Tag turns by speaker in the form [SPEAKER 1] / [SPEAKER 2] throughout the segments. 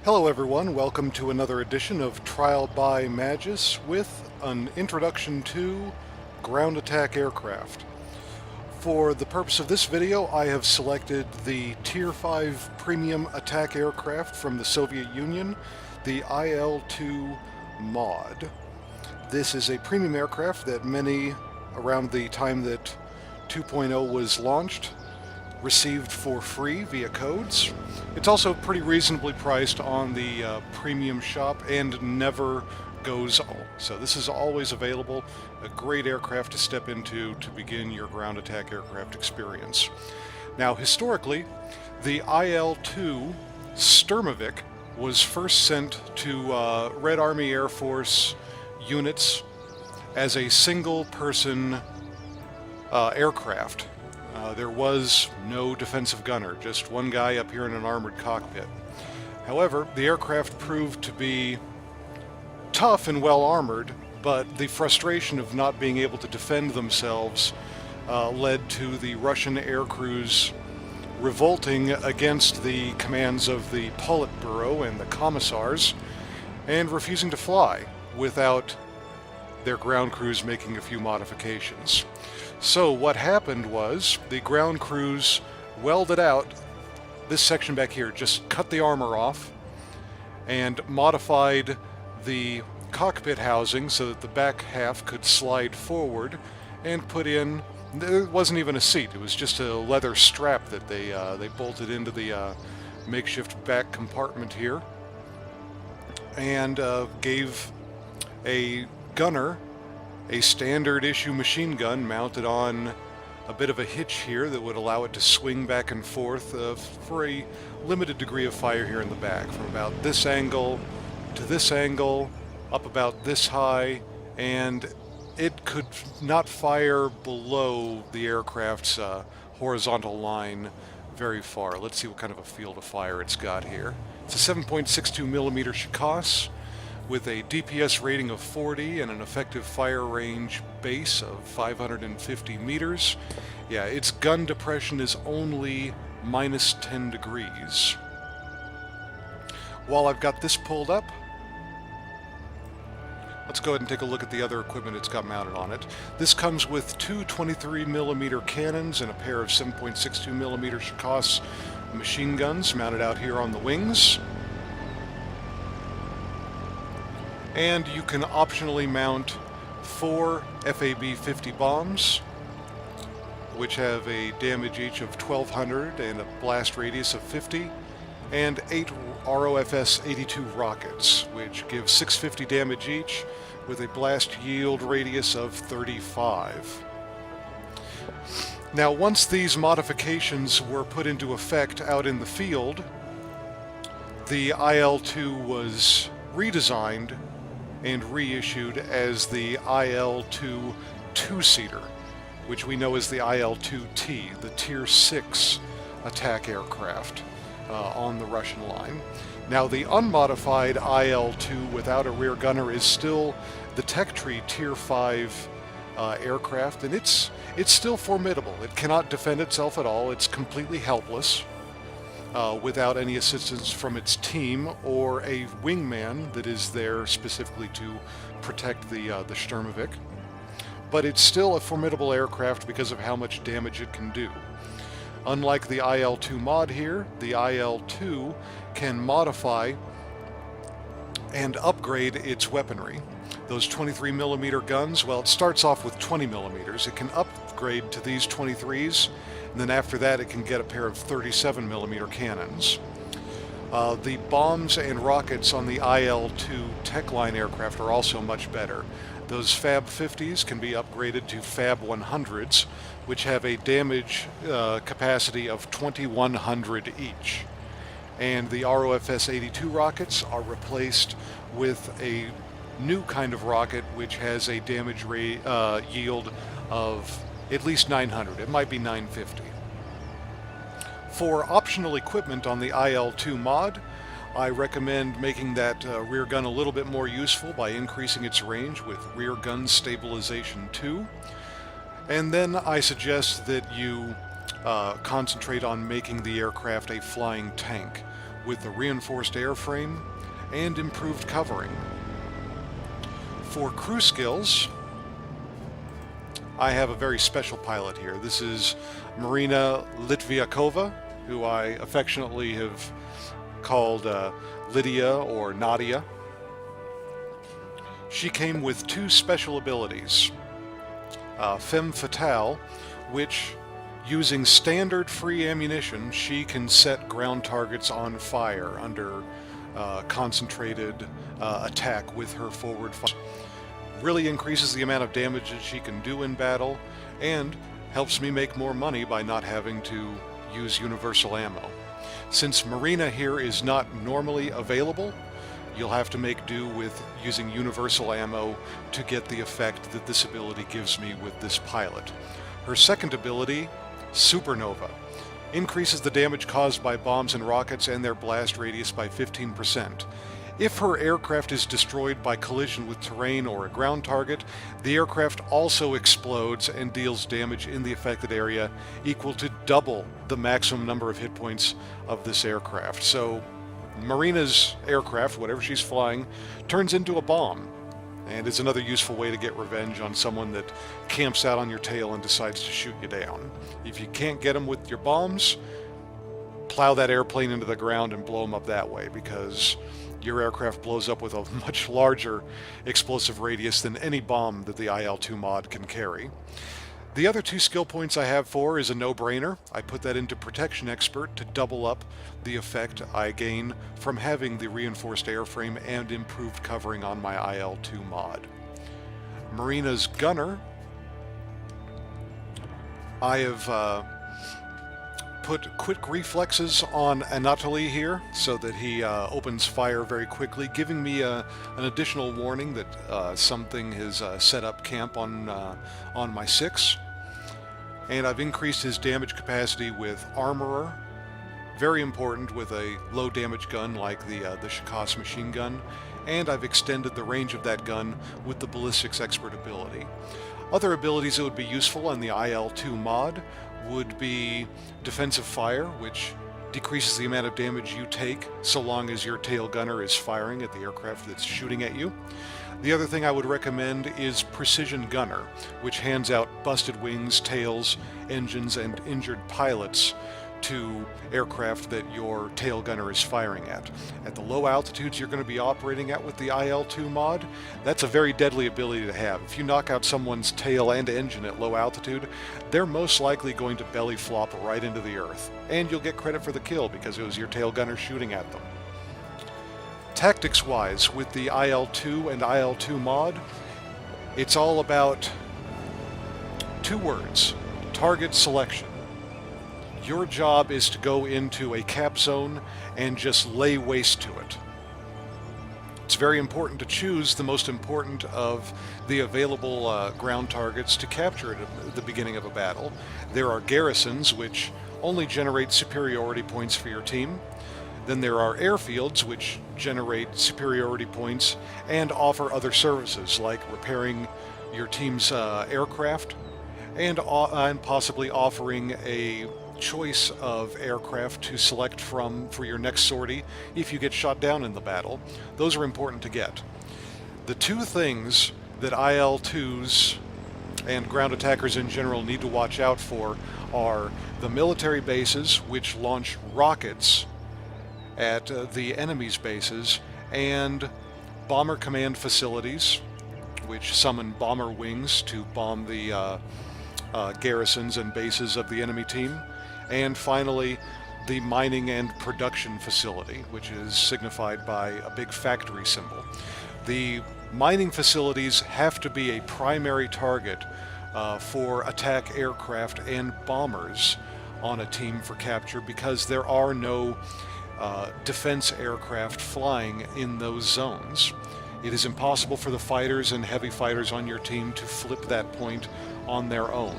[SPEAKER 1] Hello everyone, welcome to another edition of Trial by Magus with an introduction to ground attack aircraft. For the purpose of this video, I have selected the Tier 5 premium attack aircraft from the Soviet Union, the IL-2mod. This is a premium aircraft that many, around the time that 2.0 was launched, received for free via codes. It's also pretty reasonably priced on the premium shop and never goes out. So this is always available, a great aircraft to step into to begin your ground attack aircraft experience. Now historically, the IL-2 Sturmovik was first sent to Red Army Air Force units as a single-person aircraft. There was no defensive gunner, just one guy up here in an armored cockpit. However, the aircraft proved to be tough and well armored, but the frustration of not being able to defend themselves led to the Russian air crews revolting against the commands of the Politburo and the commissars and refusing to fly without their ground crews making a few modifications. So what happened was the ground crews welded out this section back here, just cut the armor off and modified the cockpit housing so that the back half could slide forward and put in, there wasn't even a seat, it was just a leather strap that they bolted into the makeshift back compartment here and gave a gunner a standard issue machine gun mounted on a bit of a hitch here that would allow it to swing back and forth for a limited degree of fire here in the back, from about this angle to this angle, up about this high, and it could not fire below the aircraft's horizontal line very far. Let's see what kind of a field of fire it's got here. It's a 7.62 millimeter Chickasaw with a DPS rating of 40 and an effective fire range base of 550 meters. Yeah, its gun depression is only minus 10 degrees. While I've got this pulled up, let's go ahead and take a look at the other equipment it's got mounted on it. This comes with two 23 millimeter cannons and a pair of 7.62 millimeter Chickasaw machine guns mounted out here on the wings. And you can optionally mount 4 FAB-50 bombs, which have a damage each of 1200 and a blast radius of 50, and 8 ROFS-82 rockets, which give 650 damage each with a blast yield radius of 35. Now, once these modifications were put into effect out in the field, the IL-2 was redesigned and reissued as the IL-2 two-seater, which we know as the IL-2T, the Tier 6 attack aircraft on the Russian line. Now, the unmodified IL-2 without a rear gunner is still the Tech Tree Tier 5 aircraft, and it's still formidable. It cannot defend itself at all. It's completely helpless without any assistance from its team or a wingman that is there specifically to protect the Sturmovik. But it's still a formidable aircraft because of how much damage it can do. Unlike the IL-2mod here, the IL-2 can modify and upgrade its weaponry. Those 23 millimeter guns, well, it starts off with 20 millimeters. It can upgrade to these 23s, and then after that it can get a pair of 37 millimeter cannons. The bombs and rockets on the IL-2 Tech Line aircraft are also much better. Those FAB-50s can be upgraded to FAB-100s, which have a damage capacity of 2100 each. And the ROFS-82 rockets are replaced with a new kind of rocket which has a damage yield of at least 900. It might be 950. For optional equipment on the IL-2mod, I recommend making that rear gun a little bit more useful by increasing its range with rear gun stabilization 2. And then I suggest that you concentrate on making the aircraft a flying tank with a reinforced airframe and improved covering. For crew skills, I have a very special pilot here. This is Marina Litviakova, who I affectionately have called Lydia or Nadia. She came with two special abilities. Femme Fatale, which, using standard free ammunition, she can set ground targets on fire under concentrated attack with her forward fire. Really increases the amount of damage that she can do in battle, and helps me make more money by not having to use universal ammo. Since Marina here is not normally available, you'll have to make do with using universal ammo to get the effect that this ability gives me with this pilot. Her second ability, Supernova, increases the damage caused by bombs and rockets and their blast radius by 15%. If her aircraft is destroyed by collision with terrain or a ground target, the aircraft also explodes and deals damage in the affected area equal to double the maximum number of hit points of this aircraft. So Marina's aircraft, whatever she's flying, turns into a bomb, and is another useful way to get revenge on someone that camps out on your tail and decides to shoot you down. If you can't get them with your bombs, plow that airplane into the ground and blow them up that way, because your aircraft blows up with a much larger explosive radius than any bomb that the IL-2mod can carry. The other two skill points I have for is a no-brainer. I put that into Protection Expert to double up the effect I gain from having the reinforced airframe and improved covering on my IL-2mod. Marina's Gunner, I have put quick reflexes on Anatoly here so that he opens fire very quickly, giving me an additional warning that something has set up camp on my 6. And I've increased his damage capacity with Armorer, very important with a low damage gun like the Shikos machine gun, and I've extended the range of that gun with the Ballistics Expert ability. Other abilities that would be useful on the IL-2mod would be Defensive Fire, which decreases the amount of damage you take so long as your tail gunner is firing at the aircraft that's shooting at you. The other thing I would recommend is Precision Gunner, which hands out busted wings, tails, engines, and injured pilots to aircraft that your tail gunner is firing at. At the low altitudes you're going to be operating at with the IL-2mod, that's a very deadly ability to have. If you knock out someone's tail and engine at low altitude, they're most likely going to belly flop right into the earth. And you'll get credit for the kill because it was your tail gunner shooting at them. Tactics-wise, with the IL-2 and IL-2mod, it's all about two words: target selection. Your job is to go into a cap zone and just lay waste to it. It's very important to choose the most important of the available ground targets to capture at the beginning of a battle. There are garrisons, which only generate superiority points for your team. Then there are airfields, which generate superiority points and offer other services like repairing your team's aircraft and possibly offering a choice of aircraft to select from for your next sortie if you get shot down in the battle. Those are important to get. The two things that IL-2s and ground attackers in general need to watch out for are the military bases, which launch rockets at the enemy's bases, and bomber command facilities, which summon bomber wings to bomb the garrisons and bases of the enemy team. And finally, the mining and production facility, which is signified by a big factory symbol. The mining facilities have to be a primary target for attack aircraft and bombers on a team for capture, because there are no defense aircraft flying in those zones. It is impossible for the fighters and heavy fighters on your team to flip that point on their own.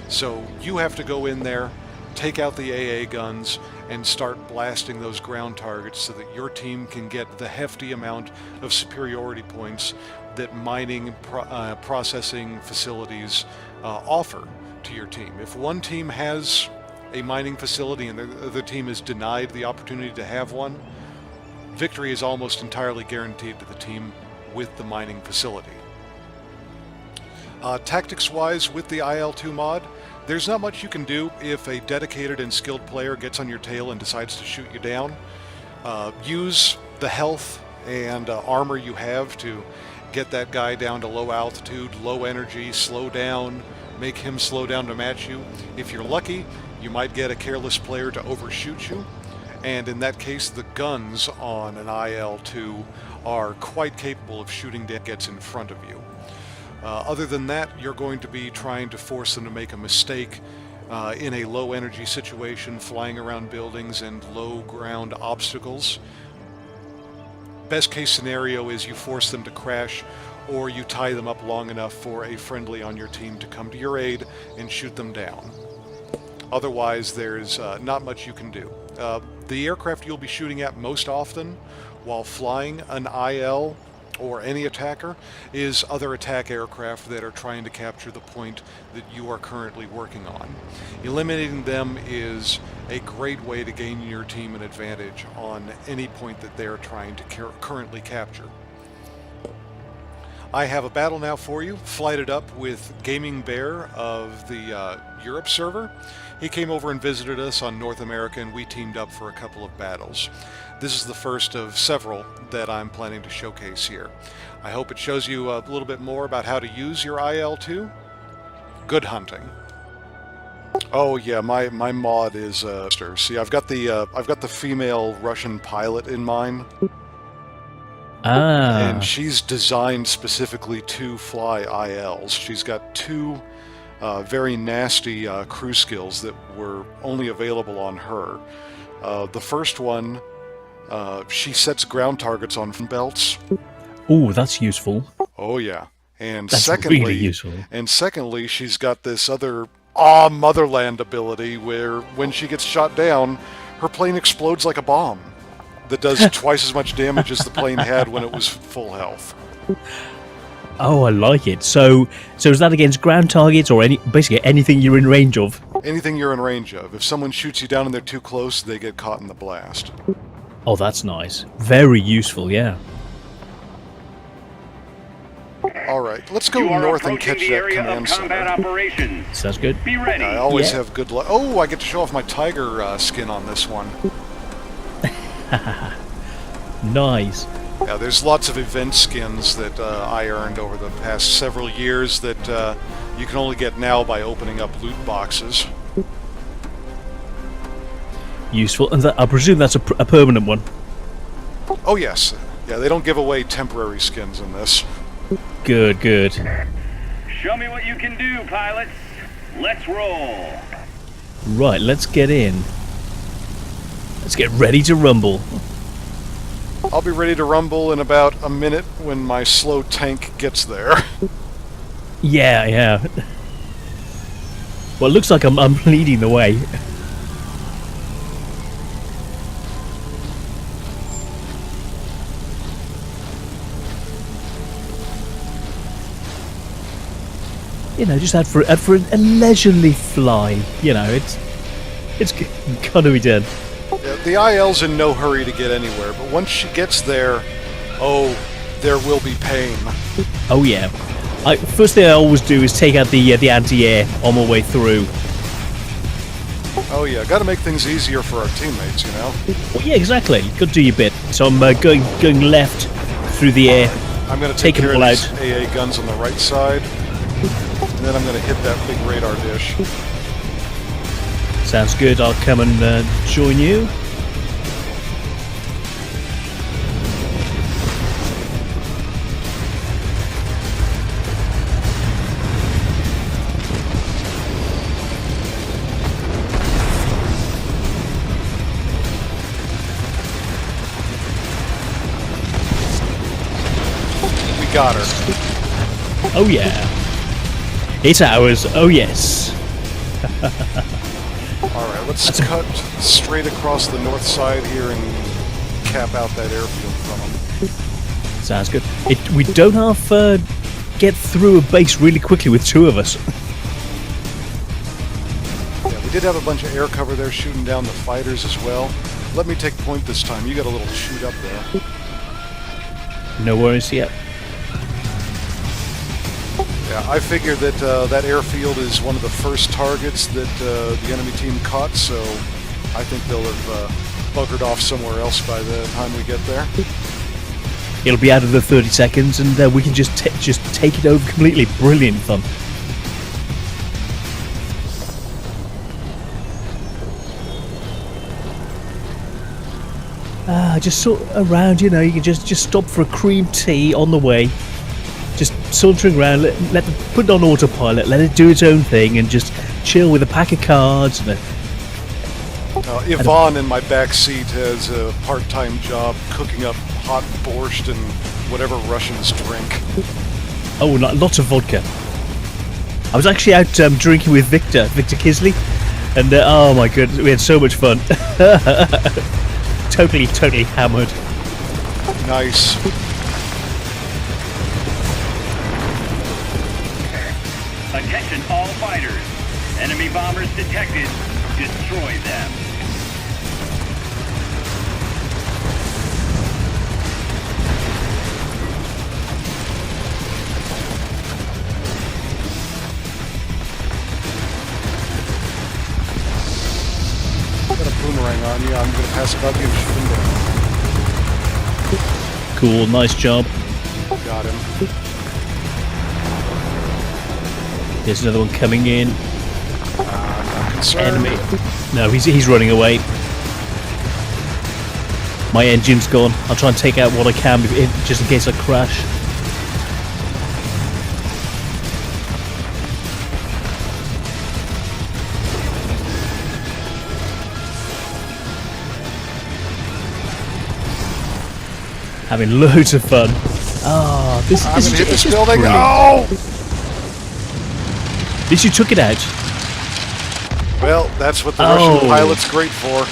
[SPEAKER 1] So you have to go in there, take out the AA guns, and start blasting those ground targets so that your team can get the hefty amount of superiority points that mining processing facilities offer to your team. If one team has a mining facility and the other team is denied the opportunity to have one, victory is almost entirely guaranteed to the team with the mining facility. Tactics-wise, with the IL-2mod, there's not much you can do if a dedicated and skilled player gets on your tail and decides to shoot you down. Use the health and armor you have to get that guy down to low altitude, low energy, slow down, make him slow down to match you. If you're lucky, you might get a careless player to overshoot you, and in that case the guns on an IL-2 are quite capable of shooting down gets in front of you. Other than that, you're going to be trying to force them to make a mistake in a low energy situation, flying around buildings and low ground obstacles. Best case scenario is you force them to crash, or you tie them up long enough for a friendly on your team to come to your aid and shoot them down. Otherwise, there's not much you can do. The aircraft you'll be shooting at most often while flying an IL or any attacker is other attack aircraft that are trying to capture the point that you are currently working on. Eliminating them is a great way to gain your team an advantage on any point that they're trying to currently capture. I have a battle now for you, flighted up with Gaming Bear of the Europe server. He came over and visited us on North America, and we teamed up for a couple of battles. This is the first of several that I'm planning to showcase here. I hope it shows you a little bit more about how to use your IL-2. Good hunting. Oh yeah, my mod is see, I've got the female Russian pilot in mine.
[SPEAKER 2] Ah.
[SPEAKER 1] And she's designed specifically to fly ILs. She's got two very nasty crew skills that were only available on her. The first one, she sets ground targets on belts.
[SPEAKER 2] Oh, that's useful.
[SPEAKER 1] Oh yeah. And
[SPEAKER 2] that's
[SPEAKER 1] secondly,
[SPEAKER 2] really useful.
[SPEAKER 1] And secondly, she's got this other motherland ability where when she gets shot down, her plane explodes like a bomb that does twice as much damage as the plane had when it was full health.
[SPEAKER 2] Oh, I like it. So is that against ground targets or basically anything you're in range of?
[SPEAKER 1] Anything you're in range of. If someone shoots you down and they're too close, they get caught in the blast.
[SPEAKER 2] Oh, that's nice. Very useful, yeah.
[SPEAKER 1] All right, let's go north and catch that command center.
[SPEAKER 2] Sounds good.
[SPEAKER 3] Be ready.
[SPEAKER 1] I always have good luck. Oh, I get to show off my tiger skin on this one.
[SPEAKER 2] Nice.
[SPEAKER 1] Yeah, there's lots of event skins that I earned over the past several years that you can only get now by opening up loot boxes.
[SPEAKER 2] Useful. And I presume that's a permanent one?
[SPEAKER 1] Oh, yes. Yeah, they don't give away temporary skins in this.
[SPEAKER 2] Good, good.
[SPEAKER 3] Show me what you can do, pilots. Let's roll.
[SPEAKER 2] Right, let's get in. Let's get ready to rumble.
[SPEAKER 1] I'll be ready to rumble in about a minute when my slow tank gets there.
[SPEAKER 2] Yeah. Well, it looks like I'm leading the way. You know, just out for a leisurely fly. You know, it's gotta be done.
[SPEAKER 1] Yeah, the IL's in no hurry to get anywhere, but once she gets there, oh, there will be pain.
[SPEAKER 2] Oh yeah. First thing I always do is take out the anti-air on my way through.
[SPEAKER 1] Oh yeah, got to make things easier for our teammates, you know.
[SPEAKER 2] Well, yeah, exactly. Got to do your bit. So I'm going left through the air.
[SPEAKER 1] I'm going to take care of these AA guns on the right side, and then I'm going to hit that big radar dish.
[SPEAKER 2] Sounds good. I'll come and join you.
[SPEAKER 1] We got her.
[SPEAKER 2] Oh yeah. It's ours. Oh yes.
[SPEAKER 1] Alright, let's cut straight across the north side here and cap out that airfield from them.
[SPEAKER 2] Sounds good. We don't have to get through a base really quickly with two of us.
[SPEAKER 1] Yeah, we did have a bunch of air cover there shooting down the fighters as well. Let me take point this time. You got a little shoot up there.
[SPEAKER 2] No worries yet.
[SPEAKER 1] Yeah, I figured that that airfield is one of the first targets that the enemy team caught, so I think they'll have buggered off somewhere else by the time we get there.
[SPEAKER 2] It'll be out of the 30 seconds, and we can just take it over completely. Brilliant fun. Just sort of around, you know, you can just stop for a cream tea on the way. Just sauntering around, put it on autopilot, let it do its own thing, and just chill with a pack of cards. And
[SPEAKER 1] Yvonne in my back seat has a part-time job cooking up hot borscht and whatever Russians drink.
[SPEAKER 2] Oh, lots of vodka. I was actually out drinking with Victor Kisley, and oh my goodness, we had so much fun. Totally hammered.
[SPEAKER 1] Nice.
[SPEAKER 3] Attention all fighters. Enemy bombers detected. Destroy them.
[SPEAKER 1] Got a boomerang on you. I'm going to pass it up you and shoot him down.
[SPEAKER 2] Cool, nice job.
[SPEAKER 1] Got him.
[SPEAKER 2] There's another one coming in.
[SPEAKER 1] Not concerned.
[SPEAKER 2] Enemy. No, he's running away. My engine's gone. I'll try and take out what I can, just in case I crash. Having loads of fun. Ah, this
[SPEAKER 1] I'm
[SPEAKER 2] is
[SPEAKER 1] going to hit this
[SPEAKER 2] just
[SPEAKER 1] building.
[SPEAKER 2] brilliant.
[SPEAKER 1] Oh!
[SPEAKER 2] At least you took it out.
[SPEAKER 1] Well, that's what the Russian pilot's great for.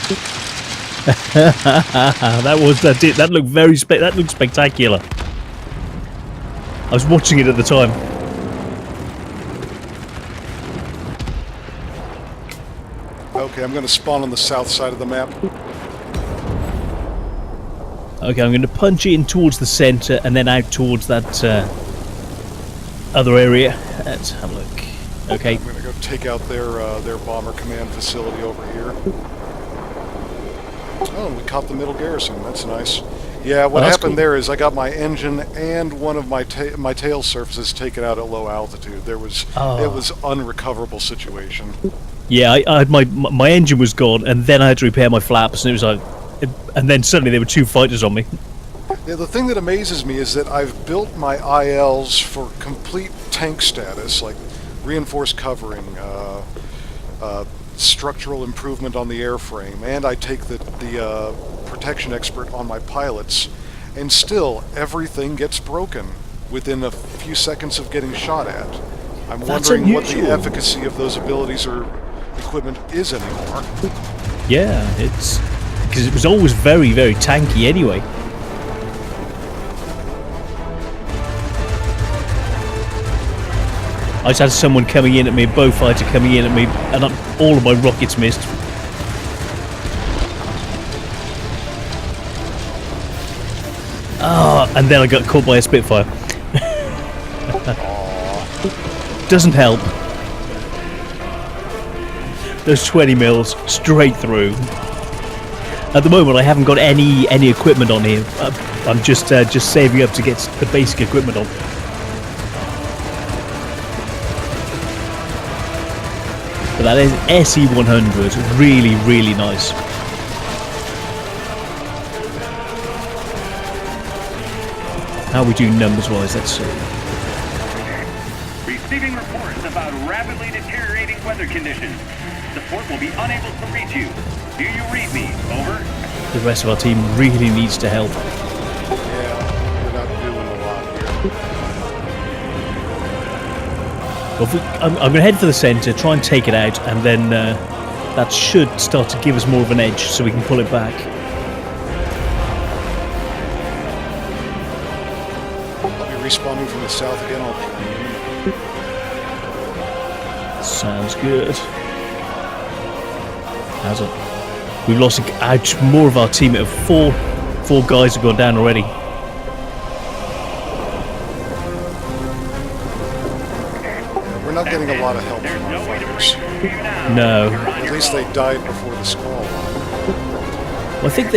[SPEAKER 2] That looked that looked spectacular. I was watching it at the time.
[SPEAKER 1] Okay, I'm going to spawn on the south side of the map.
[SPEAKER 2] Okay, I'm going to punch in towards the centre and then out towards that other area. Let's have a look. Okay.
[SPEAKER 1] I'm going to go take out their bomber command facility over here. Oh, we caught the middle garrison. That's nice. Yeah, what happened
[SPEAKER 2] cool.
[SPEAKER 1] there is I got my engine and one of my tail surfaces taken out at low altitude. It was unrecoverable situation.
[SPEAKER 2] Yeah, I had my engine was gone, and then I had to repair my flaps, and it was like, and then suddenly there were two fighters on me.
[SPEAKER 1] Yeah, the thing that amazes me is that I've built my ILs for complete tank status, like reinforced covering, structural improvement on the airframe, and I take the protection expert on my pilots, and still everything gets broken within a few seconds of getting shot at. I'm wondering what the efficacy of those abilities or equipment is anymore.
[SPEAKER 2] Yeah, it's because it was always very, very tanky anyway. I just had someone coming in at me, a bow fighter coming in at me, and all of my rockets missed. And then I got caught by a Spitfire. Doesn't help. Those 20 mils straight through. At the moment, I haven't got any equipment on here. I'm just saving up to get the basic equipment on. But that is SE100, really, really nice. How we do numbers-wise, let's see.
[SPEAKER 3] Receiving reports about rapidly deteriorating weather conditions. Support will be unable to reach you. Do you read me? Over.
[SPEAKER 2] The rest of our team really needs to help.
[SPEAKER 1] Yeah, we're not doing a lot here.
[SPEAKER 2] Well, I'm going to head for the centre, try and take it out, and then that should start to give us more of an edge so we can pull it back.
[SPEAKER 1] I'll be respawning from the south again. I'll
[SPEAKER 2] Sounds good. Hasn't. We've lost more of our team. Of four guys have gone down already.
[SPEAKER 1] We're not getting a lot of help from our fighters.
[SPEAKER 2] No.
[SPEAKER 1] At least they died before the squall line.
[SPEAKER 2] Well, I think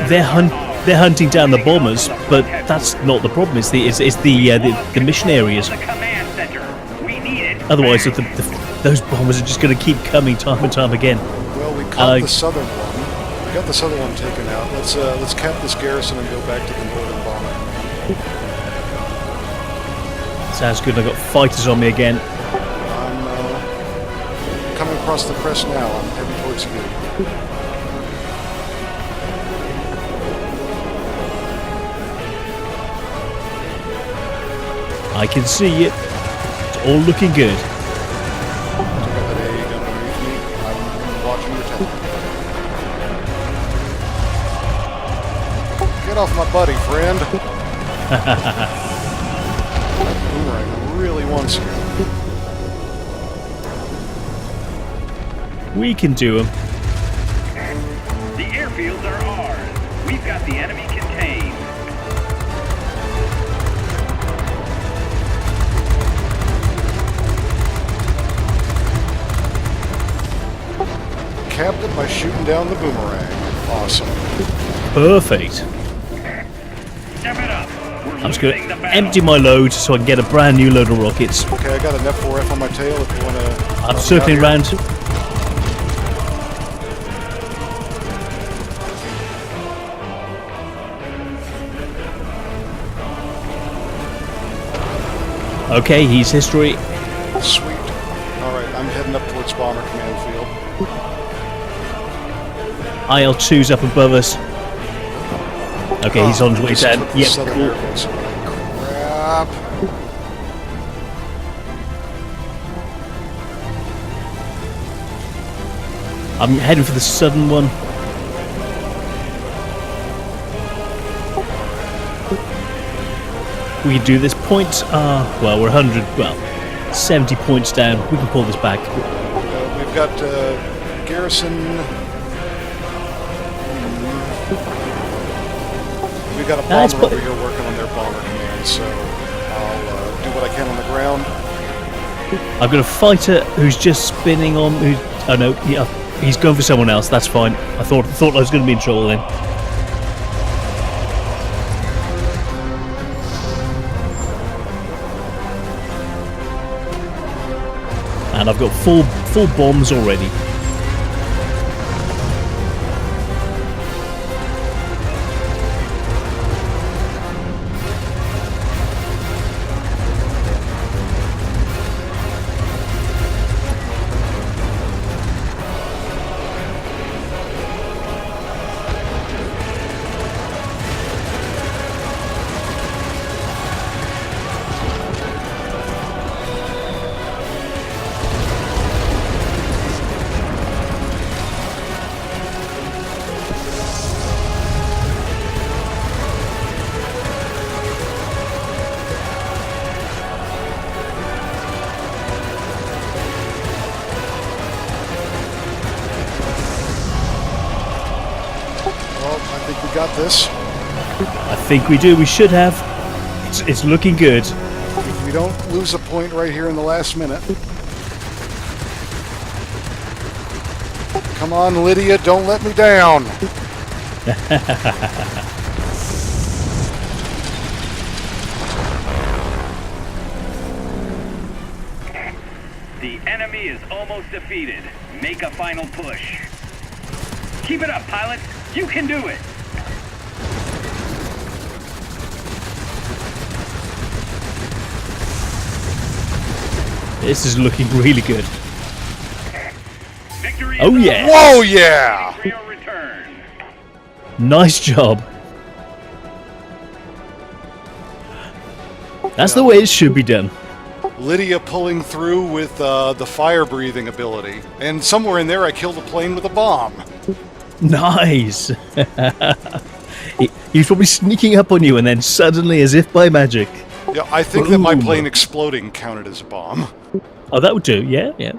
[SPEAKER 2] they're hunting down the bombers, but that's not the problem. It's the mission areas. Otherwise, those bombers are just going to keep coming time and time again.
[SPEAKER 1] Well, we caught the southern one. We got the southern one taken out. Let's cap this garrison and go back to the northern bomber.
[SPEAKER 2] Sounds good. I've got fighters on me again.
[SPEAKER 1] I'm coming across the crest now. I'm heading towards you.
[SPEAKER 2] I can see it. It's all looking good.
[SPEAKER 1] Took out that A gun underneath me. I'm watching your tank. Get off my buddy, friend. That boomerang really wants you.
[SPEAKER 2] We can do them.
[SPEAKER 3] The airfields are ours. We've got the enemy contained.
[SPEAKER 1] Capped it by shooting down the boomerang. Awesome.
[SPEAKER 2] Perfect.
[SPEAKER 3] Step it up.
[SPEAKER 2] I'm just going to empty my load so I can get a brand new load of rockets.
[SPEAKER 1] Okay, I got an F4F on my tail if you want to...
[SPEAKER 2] I'm circling round. Okay, he's history.
[SPEAKER 1] Sweet. Alright, I'm heading up towards Bomber Command Field.
[SPEAKER 2] IL-2's up above us. Okay, he's on his way down. Yep.
[SPEAKER 1] Southern Air Base. Crap.
[SPEAKER 2] I'm heading for the southern one. We can do this. Points are, well, we're 100, well, 70 points down. We can pull this back.
[SPEAKER 1] We've got garrison. We've got a bomber over here working on their bomber command, so I'll do what I can on the ground.
[SPEAKER 2] I've got a fighter who's just spinning on. Oh no, yeah, he's going for someone else. That's fine. I thought I was going to be in trouble then. And I've got full bombs already.
[SPEAKER 1] I think we got this.
[SPEAKER 2] I think we do. We should have. It's looking good.
[SPEAKER 1] If we don't lose a point right here in the last minute. Come on, Lydia, don't let me down.
[SPEAKER 3] The enemy is almost defeated. Make a final push. Keep it up, pilots. You can do it.
[SPEAKER 2] This is looking really good.
[SPEAKER 3] Victory
[SPEAKER 2] Oh
[SPEAKER 3] is
[SPEAKER 2] yeah!
[SPEAKER 1] Whoa, yeah!
[SPEAKER 3] for your return.
[SPEAKER 2] Nice job. That's the way it should be done.
[SPEAKER 1] Lydia pulling through with the fire-breathing ability. And somewhere in there I killed a plane with a bomb.
[SPEAKER 2] Nice. He's probably sneaking up on you and then suddenly, as if by magic.
[SPEAKER 1] Yeah, I think that my
[SPEAKER 2] Boom.
[SPEAKER 1] plane exploding counted as a bomb.
[SPEAKER 2] Oh, that would do. Yeah, yeah.